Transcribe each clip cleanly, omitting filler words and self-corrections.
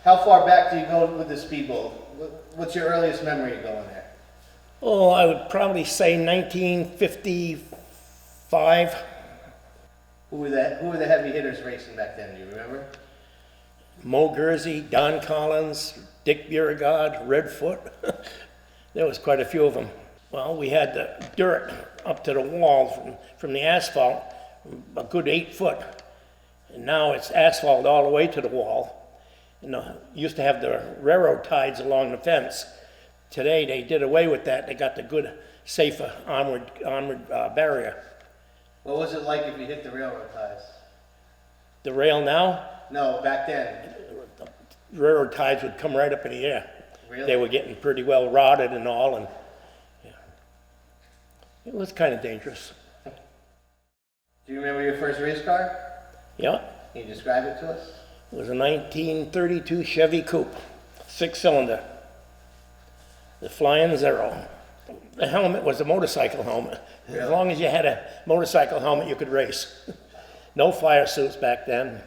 How far back do you go with the Speedbowl? What's your earliest memory of going there? Oh, I would probably say 1955. Who were the heavy hitters racing back then? Do you remember? Mo Guernsey, Don Collins, Dick Beauregard, Redfoot. There was quite a few of them. Well, we had the dirt up to the wall from the asphalt, a good 8 foot. And now it's asphalt all the way to the wall. And used to have the railroad ties along the fence. Today they did away with that. They got the good, safer armored barrier. What was it like if you hit the railroad ties? The rail now? No, back then. The railroad ties would come right up in the air. Really? They were getting pretty well rotted and all, and yeah. It was kind of dangerous. Do you remember your first race car? Yeah. Can you describe it to us? It was a 1932 Chevy coupe, 6-cylinder. The Flyin Zero. The helmet was a motorcycle helmet. Really? As long as you had a motorcycle helmet, you could race. No fire suits back then.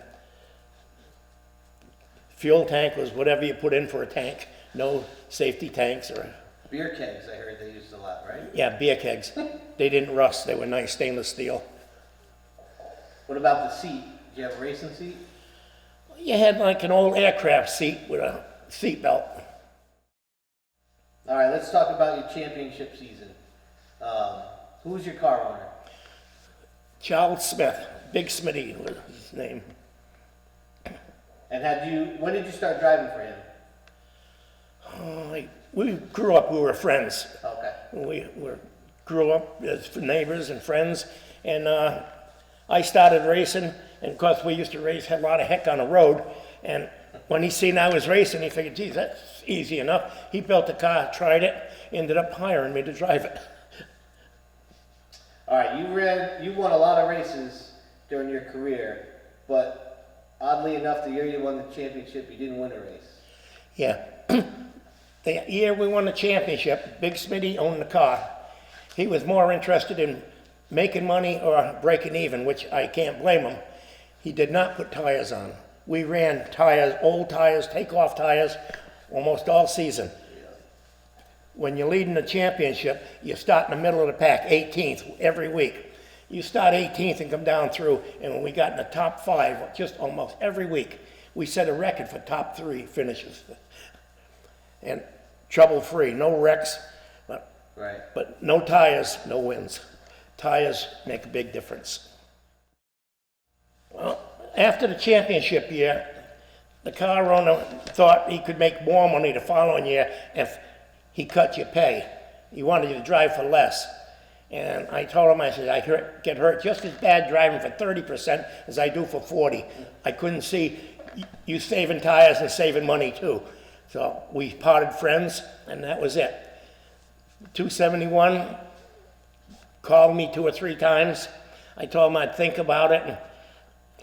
Fuel tank was whatever you put in for a tank. No safety tanks or... Beer kegs, I heard they used a lot, right? Yeah, beer kegs. They didn't rust. They were nice stainless steel. What about the seat? Did you have a racing seat? You had like an old aircraft seat with a seat belt. All right, let's talk about your championship season. Who was your car owner? Charles Smith. Big Smitty was his name. And when did you start driving for him? We grew up, we were friends. Okay. We grew up as neighbors and friends, and I started racing, and of course we used to race, had a lot of heck on the road, and when he seen I was racing, he figured, geez, that's easy enough. He built a car, tried it, ended up hiring me to drive it. All right, you won a lot of races during your career, but oddly enough, the year you won the championship, you didn't win a race. Yeah. The year we won the championship, Big Smitty owned the car. He was more interested in making money or breaking even, which I can't blame him. He did not put tires on. We ran tires, old tires, take-off tires, almost all season. When you're leading the championship, you start in the middle of the pack, 18th, every week. You start 18th and come down through, and when we got in the top 5, just almost every week, we set a record for top 3 finishes. And trouble-free, no wrecks, but no tires, no wins. Tires make a big difference. Well, after the championship year, the car owner thought he could make more money the following year if he cut your pay. He wanted you to drive for less. And I told him, I said, I get hurt just as bad driving for 30% as I do for 40. I couldn't see you saving tires and saving money too. So we parted friends, and that was it. 271 called me 2 or 3 times. I told him I'd think about it, and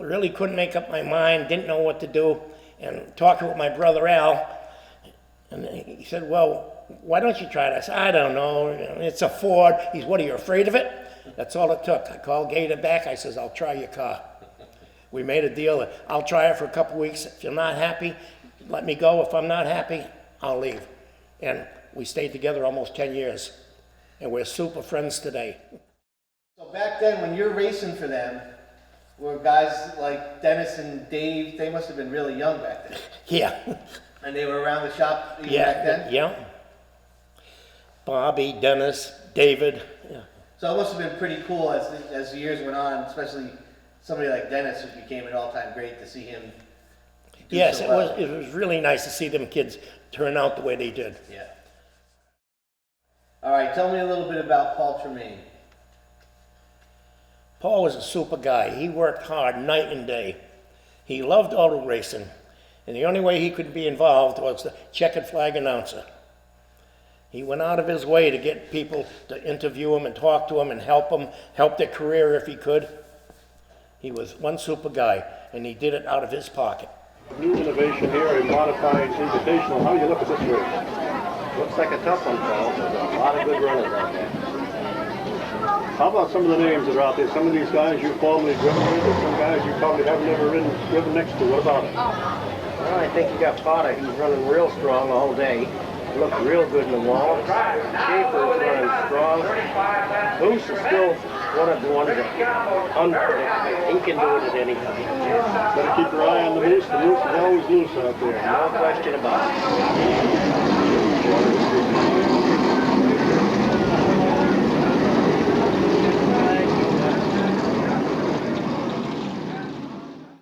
I really couldn't make up my mind, didn't know what to do. And talking with my brother Al, and he said, well, why don't you try it? I said, I don't know, it's a Ford. He said, what, are you afraid of it? That's all it took. I called Gada back, I says, I'll try your car. We made a deal. I'll try it for a couple weeks. If you're not happy, let me go. If I'm not happy, I'll leave. And we stayed together almost 10 years. And we're super friends today. So back then, when you're racing for them, were guys like Dennis and Dave, they must have been really young back then. Yeah. And they were around the shop even back then? Yeah. Bobby, Dennis, David. Yeah. So it must have been pretty cool as the years went on, especially somebody like Dennis, who became an all-time great, to see him do Yes, so well. it was really nice to see them kids turn out the way they did. Yeah. All right, tell me a little bit about Paul Tremaine. Paul was a super guy. He worked hard night and day. He loved auto racing, and the only way he could be involved was the checkered flag announcer. He went out of his way to get people to interview him and talk to him and help their career if he could. He was one super guy, and he did it out of his pocket. New innovation here in modified invitational. How do you look at this race? Looks like a tough one, Paul. There's a lot of good runners out there. How about some of the names that are out there? Some of these guys you've formerly driven with, or some guys you probably haven't ever driven next to. What about it? Well, I think you got Gada. He's running real strong all day. Looked real good in the wall. Schaefer's running strong. Moose is still one of the ones that unpredictable. He can do it at any time. Better keep your eye on the Moose. The Moose is always loose out there. No question about it.